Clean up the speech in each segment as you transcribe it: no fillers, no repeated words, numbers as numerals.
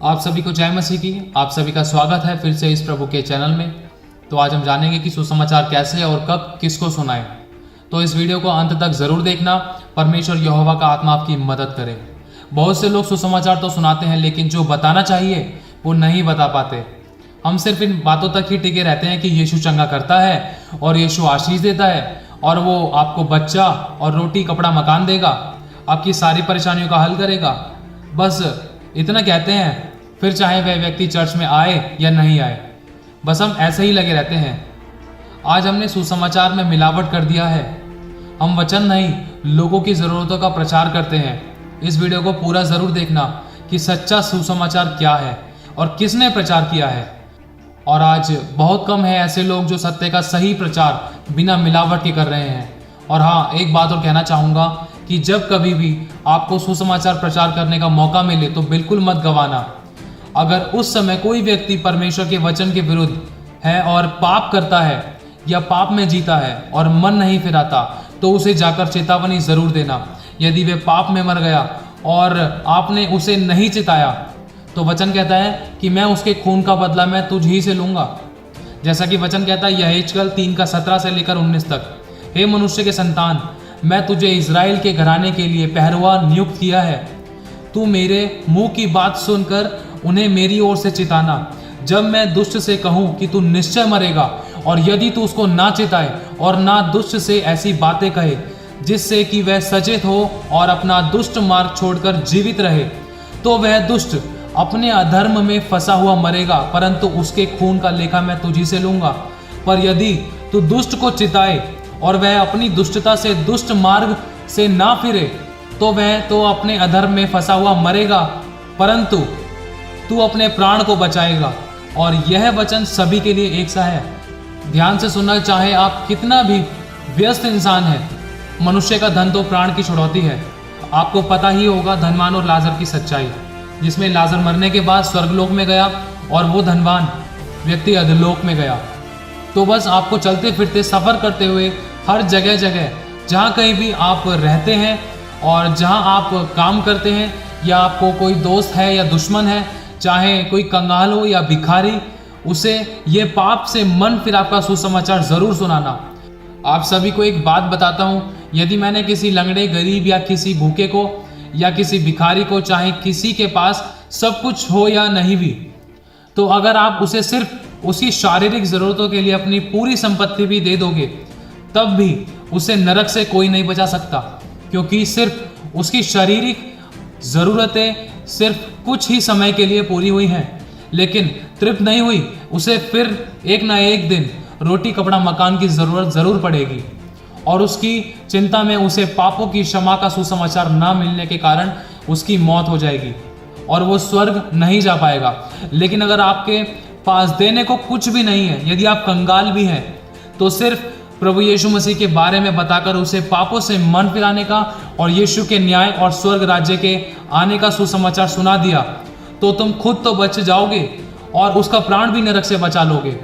आप सभी को जय मसीह की। आप सभी का स्वागत है फिर से इस प्रभु के चैनल में। तो आज हम जानेंगे कि सुसमाचार कैसे और कब किसको सुनाएं। तो इस वीडियो को अंत तक जरूर देखना। परमेश्वर यहोवा का आत्मा आपकी मदद करे। बहुत से लोग सुसमाचार तो सुनाते हैं, लेकिन जो बताना चाहिए वो नहीं बता पाते। हम सिर्फ इन बातों तक ही टिके रहते हैं कि यीशु चंगा करता है और यीशु आशीष देता है और वो आपको बच्चा और रोटी कपड़ा मकान देगा, आपकी सारी परेशानियों का हल करेगा। बस इतना कहते हैं, फिर चाहे वह व्यक्ति चर्च में आए या नहीं आए, बस हम ऐसे ही लगे रहते हैं। आज हमने सुसमाचार में मिलावट कर दिया है। हम वचन नहीं, लोगों की ज़रूरतों का प्रचार करते हैं। इस वीडियो को पूरा ज़रूर देखना कि सच्चा सुसमाचार क्या है और किसने प्रचार किया है। और आज बहुत कम है ऐसे लोग जो सत्य का सही प्रचार बिना मिलावट के कर रहे हैं। और हाँ, एक बात और कहना चाहूँगा कि जब कभी भी आपको सुसमाचार प्रचार करने का मौका मिले तो बिल्कुल मत गंवाना। अगर उस समय कोई व्यक्ति परमेश्वर के वचन के विरुद्ध है और पाप करता है या पाप में जीता है और मन नहीं फिराता, तो उसे जाकर चेतावनी ज़रूर देना। यदि वह पाप में मर गया और आपने उसे नहीं चिताया, तो वचन कहता है कि मैं उसके खून का बदला मैं तुझ ही से लूँगा। जैसा कि वचन कहता है यहेजकेल 3:17 से लेकर 19 तक, हे मनुष्य के संतान, मैं तुझे इज़राइल के घराने के लिए पहरुआ नियुक्त किया है। तू मेरे मुंह की बात सुनकर उन्हें मेरी ओर से चिताना। जब मैं दुष्ट से कहूँ कि तू निश्चय मरेगा, और यदि तू उसको ना चिताए और ना दुष्ट से ऐसी बातें कहे जिससे कि वह सचेत हो और अपना दुष्ट मार्ग छोड़कर जीवित रहे, तो वह दुष्ट अपने अधर्म में फंसा हुआ मरेगा, परंतु उसके खून का लेखा मैं तुझी से लूँगा। पर यदि तू दुष्ट को चिताए और वह अपनी दुष्टता से दुष्ट मार्ग से ना फिरे, तो वह तो अपने अधर्म में फंसा हुआ मरेगा, परंतु तू अपने प्राण को बचाएगा। और यह वचन सभी के लिए एक सा है। ध्यान से सुनना, चाहे आप कितना भी व्यस्त इंसान है, मनुष्य का धन तो प्राण की छुड़ौती है। आपको पता ही होगा धनवान और लाजर की सच्चाई, जिसमें लाजर मरने के बाद स्वर्गलोक में गया और वो धनवान व्यक्ति अधोलोक में गया। तो बस आपको चलते फिरते सफ़र करते हुए हर जगह जगह जहाँ कहीं भी आप रहते हैं और जहाँ आप काम करते हैं, या आपको कोई दोस्त है या दुश्मन है, चाहे कोई कंगाल हो या भिखारी, उसे ये पाप से मन फिर आपका सुसमाचार ज़रूर सुनाना। आप सभी को एक बात बताता हूँ, यदि मैंने किसी लंगड़े गरीब या किसी भूखे को या किसी भिखारी को, चाहे किसी के पास सब कुछ हो या नहीं भी, तो अगर आप उसे सिर्फ उसकी शारीरिक ज़रूरतों के लिए अपनी पूरी संपत्ति भी दे दोगे, तब भी उसे नरक से कोई नहीं बचा सकता, क्योंकि सिर्फ उसकी शारीरिक ज़रूरतें सिर्फ कुछ ही समय के लिए पूरी हुई हैं, लेकिन तृप्त नहीं हुई। उसे फिर एक ना एक दिन रोटी कपड़ा मकान की ज़रूरत ज़रूर पड़ेगी, और उसकी चिंता में उसे पापों की क्षमा का सुसमाचार ना मिलने के कारण उसकी मौत हो जाएगी और वो स्वर्ग नहीं जा पाएगा। लेकिन अगर आपके पास देने को कुछ भी नहीं है, यदि आप कंगाल भी हैं, तो सिर्फ प्रभु यीशु मसीह के बारे में बताकर उसे पापों से मन फिराने का और यीशु के न्याय और स्वर्ग राज्य के आने का सुसमाचार सुना दिया, तो तुम खुद तो बच जाओगे और उसका प्राण भी नरक से बचा लोगे।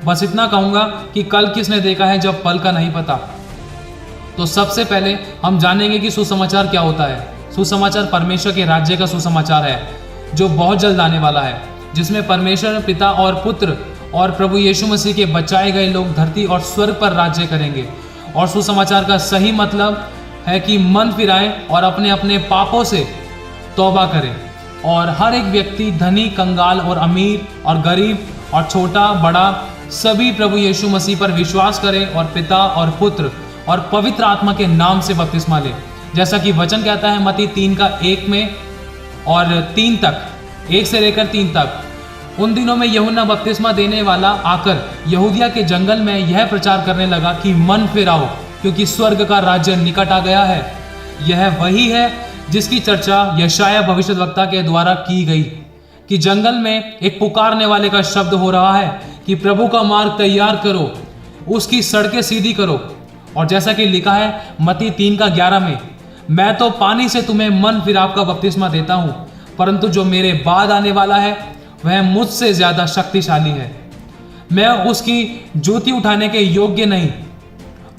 बस इतना कहूँगा कि कल किसने देखा है जब पल का नहीं पता। तो सबसे पहले हम जानेंगे कि सुसमाचार क्या होता है। सुसमाचार परमेश्वर के राज्य का सुसमाचार है, जो बहुत जल्द आने वाला है, जिसमें परमेश्वर पिता और पुत्र और प्रभु यीशु मसीह के बचाए गए लोग धरती और स्वर्ग पर राज्य करेंगे। और सुसमाचार का सही मतलब है कि मन फिराएं और अपने अपने पापों से तौबा करें, और हर एक व्यक्ति, धनी कंगाल और अमीर और गरीब और छोटा बड़ा, सभी प्रभु यीशु मसीह पर विश्वास करें और पिता और पुत्र और पवित्र आत्मा के नाम से बपतिस्मा लें। जैसा कि वचन कहता है मत्ती 3:1 में और 3 तक, 1 से लेकर 3 तक, उन दिनों में यूहन्ना बपतिस्मा देने वाला आकर यहूदिया के जंगल में यह प्रचार करने लगा कि मन फिराओ, क्योंकि स्वर्ग का राज्य निकट आ गया है। यह वही है जिसकी चर्चा यशायाह भविष्यद्वक्ता के द्वारा की गई कि जंगल में एक पुकारने वाले का शब्द हो रहा है कि प्रभु का मार्ग तैयार करो, उसकी सड़कें सीधी करो। और जैसा कि लिखा है मत्ती 3:11 में, मैं तो पानी से तुम्हें मन फिराव का बपतिस्मा देता हूँ, परंतु जो मेरे बाद आने वाला है वह मुझसे ज़्यादा शक्तिशाली है। मैं उसकी जूती उठाने के योग्य नहीं।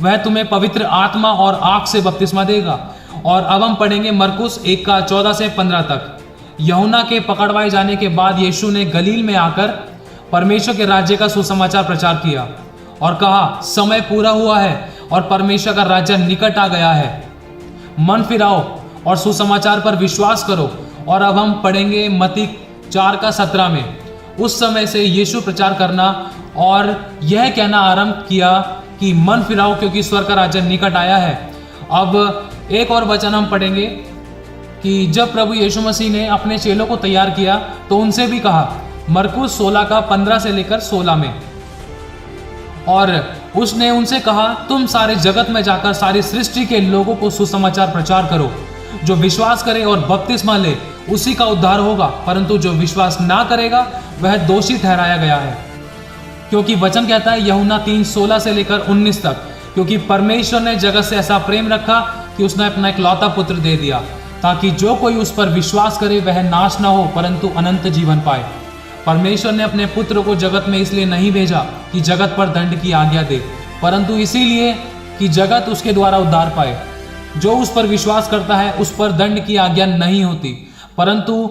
वह तुम्हें पवित्र आत्मा और आग से बपतिस्मा देगा। और अब हम पढ़ेंगे मरकुस 1:14 से 15 तक। यूहन्ना के पकड़वाए जाने के बाद यीशु ने गलील में आकर परमेश्वर के राज्य का सुसमाचार प्रचार किया और कहा, समय पूरा हुआ है और परमेश्वर का राज्य निकट आ गया है। मन फिराओ और सुसमाचार पर विश्वास करो। और अब हम पढ़ेंगे मत्ती 4:17 में। उस समय से यीशु प्रचार करना और यह कहना आरंभ किया कि मन फिराओ क्योंकि स्वर्ग का राज्य निकट आया है। अब एक और वचन हम पढ़ेंगे कि जब प्रभु यीशु मसीह ने अपने चेलों को तैयार किया तो उनसे भी कहा, मरकुस 16:15 से लेकर 16 में। और उसने उनसे कहा, तुम सारे जगत में जाकर सारी सृष्टि के लोगों को सुसमाचार प्रचार करो। जो विश्वास करे और बपतिस्मा ले उसी का उद्धार होगा, परंतु जो विश्वास ना करेगा वह दोषी ठहराया गया है। क्योंकि वचन कहता है यूहन्ना 3:16 से लेकर 19 तक, क्योंकि परमेश्वर ने जगत से ऐसा प्रेम रखा कि उसने अपना इकलौता पुत्र दे दिया, ताकि जो कोई उस पर विश्वास करे वह नाश ना हो परंतु अनंत जीवन पाए। परमेश्वर ने अपने पुत्र को जगत में इसलिए नहीं भेजा कि जगत पर दंड की आज्ञा दे, परंतु इसीलिए कि जगत उसके द्वारा उद्धार पाए। जो उस पर विश्वास करता है उस पर दंड की आज्ञा नहीं होती, परंतु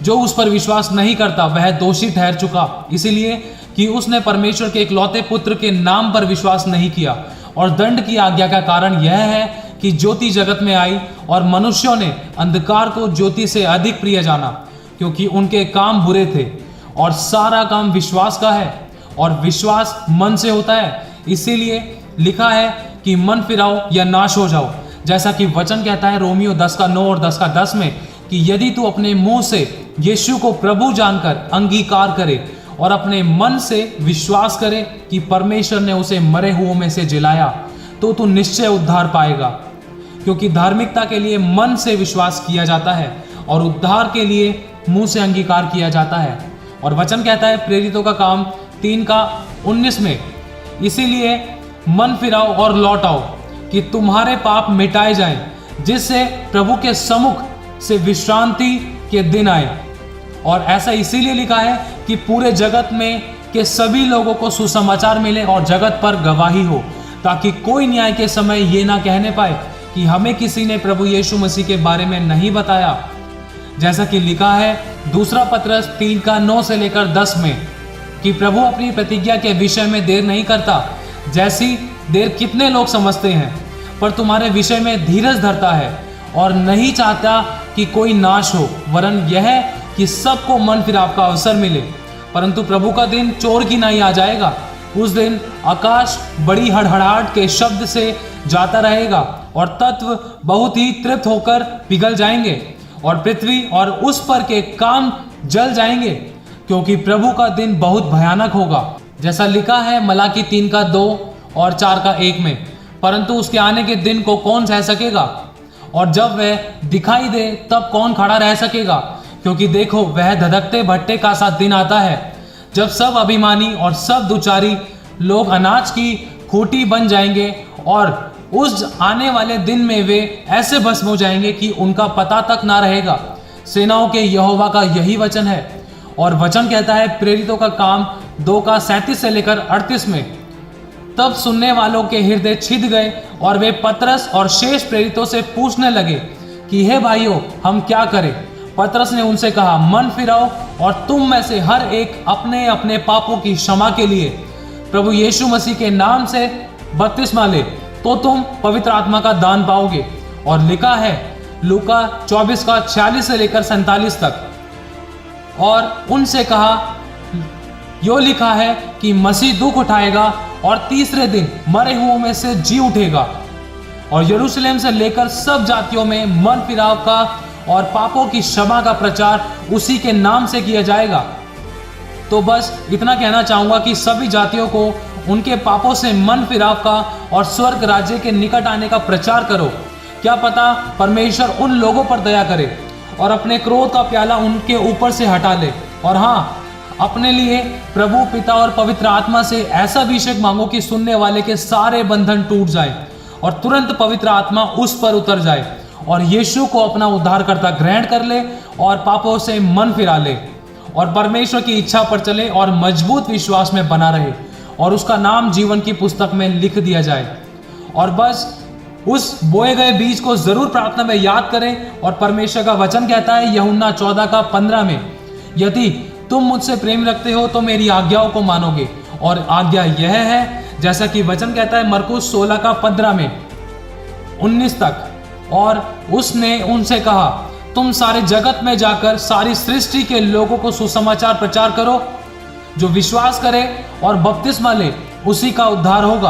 जो उस पर विश्वास नहीं करता वह दोषी ठहर चुका, इसीलिए कि उसने परमेश्वर के इकलौते पुत्र के नाम पर विश्वास नहीं किया। और दंड की आज्ञा का कारण यह है कि ज्योति जगत में आई और मनुष्यों ने अंधकार को ज्योति से अधिक प्रिय जाना, क्योंकि उनके काम बुरे थे। और सारा काम विश्वास का है और विश्वास मन से होता है। इसीलिए लिखा है कि मन फिराओ या नाश हो जाओ, जैसा कि वचन कहता है रोमियो 10:9 और 10:10 में कि यदि तू अपने मुंह से यीशु को प्रभु जानकर अंगीकार करे और अपने मन से विश्वास करे कि परमेश्वर ने उसे मरे हुओं में से जिलाया, तो तू निश्चय उद्धार पाएगा। क्योंकि धार्मिकता के लिए मन से विश्वास किया जाता है और उद्धार के लिए मुंह से अंगीकार किया जाता है। और वचन कहता है प्रेरितों का काम 3:19 में, इसीलिए मन फिराओ और लौट आओ कि तुम्हारे पाप मिटाए जाएं, जिससे प्रभु के सम्मुख से विश्रांति के दिन आए। और ऐसा इसीलिए लिखा है कि पूरे जगत में के सभी लोगों को सुसमाचार मिले और जगत पर गवाही हो, ताकि कोई न्याय के समय ये ना कहने पाए कि हमें किसी ने प्रभु यीशु मसीह के बारे में नहीं बताया। जैसा कि लिखा है 2 पत्रस 3:9 से लेकर 10 में कि प्रभु अपनी प्रतिज्ञा के विषय में देर नहीं करता, जैसी देर कितने लोग समझते हैं, पर तुम्हारे विषय में धीरज धरता है और नहीं चाहता कि कोई नाश हो, वरन यह कि सबको मन फिराव का अवसर मिले। परंतु प्रभु का दिन चोर की नहीं आ जाएगा। उस दिन आकाश बड़ी हड़हड़ाहट के शब्द से जाता रहेगा और तत्व बहुत ही तृप्त होकर पिघल जाएंगे और पृथ्वी और उस पर के काम जल जाएंगे, क्योंकि प्रभु का दिन बहुत भयानक होगा। जैसा लिखा है मलाकी 3:2 और 4:1 में, परंतु उसके आने के दिन को कौन सह सकेगा, और जब वह दिखाई दे तब कौन खड़ा रह सकेगा। क्योंकि देखो वह धधकते भट्टे का सा दिन आता है, जब सब अभिमानी और सब दुचारी लोग अनाज की खूंटी बन जाएंगे, और उस आने वाले दिन में वे ऐसे भस्म हो जाएंगे कि उनका पता तक ना रहेगा। सेनाओं के यहोवा का यही वचन है। और वचन कहता है प्रेरितों का काम 2:37 से लेकर 38 में, तब सुनने वालों के हृदय छिद गए और वे पतरस और शेष प्रेरितों से पूछने लगे कि हे भाइयों, हम क्या करें। पतरस ने उनसे कहा, मन फिराओ और तुम में से हर एक अपने अपने पापों की क्षमा के लिए प्रभु यीशु मसीह के नाम से बपतिस्मा ले, तो तुम पवित्र आत्मा का दान पाओगे। और लिखा है लूका 24:46 से लेकर 47 तक, और उनसे कहा, यो लिखा है कि मसीह दुख उठाएगा और तीसरे दिन मरे हुओं में से जी उठेगा, और यरूशलेम से लेकर सब जातियों में मन फिराव का और पापों की क्षमा का प्रचार उसी के नाम से किया जाएगा। तो बस इतना कहना चाहूंगा कि सभी जातियों को उनके पापों से मन फिराव का और स्वर्ग राज्य के निकट आने का प्रचार करो। क्या पता परमेश्वर उन लोगों पर दया करे और अपने क्रोध का प्याला उनके ऊपर से हटा ले। और हाँ, अपने लिए प्रभु पिता और पवित्र आत्मा से ऐसा अभिषेक मांगो कि सुनने वाले के सारे बंधन टूट जाए और तुरंत पवित्र आत्मा उस पर उतर जाए और यीशु को अपना उद्धारकर्ता ग्रहण कर ले और पापों से मन फिरा ले और परमेश्वर की इच्छा पर चले और मजबूत विश्वास में बना रहे और उसका नाम जीवन की पुस्तक में लिख दिया जाए। और बस उस बोए गए बीज को जरूर प्रार्थना में याद करें। और परमेश्वर का वचन कहता है यूहन्ना 14:15 में, यदि तुम मुझसे प्रेम रखते हो तो मेरी आज्ञाओं को मानोगे। और आज्ञा यह है, जैसा कि वचन कहता है मरकुस 16:15 में 19 तक, और उसने उनसे कहा, तुम सारे जगत में जाकर सारी सृष्टि के लोगों को सुसमाचार प्रचार करो। जो विश्वास करे और बपतिस्मा ले उसी का उद्धार होगा,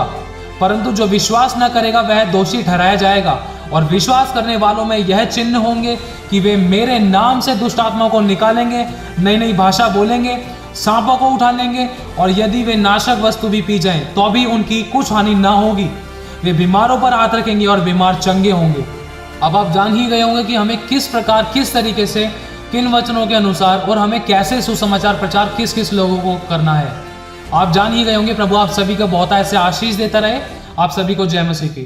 परंतु जो विश्वास न करेगा वह दोषी ठहराया जाएगा। और विश्वास करने वालों में यह चिन्ह होंगे कि वे मेरे नाम से दुष्ट आत्माओं को निकालेंगे, नई नई भाषा बोलेंगे, सांपों को उठा लेंगे, और यदि वे नाशक वस्तु भी पी जाएं तो भी उनकी कुछ हानि ना होगी। वे बीमारों पर हाथ रखेंगे और बीमार चंगे होंगे। अब आप जान ही गए होंगे कि हमें किस प्रकार, किस तरीके से, किन वचनों के अनुसार और हमें कैसे सुसमाचार प्रचार किस किस लोगों को करना है। आप जान ही गए होंगे। प्रभु आप सभी को बहुत ऐसे आशीष देता रहे। आप सभी को जय मसीह की।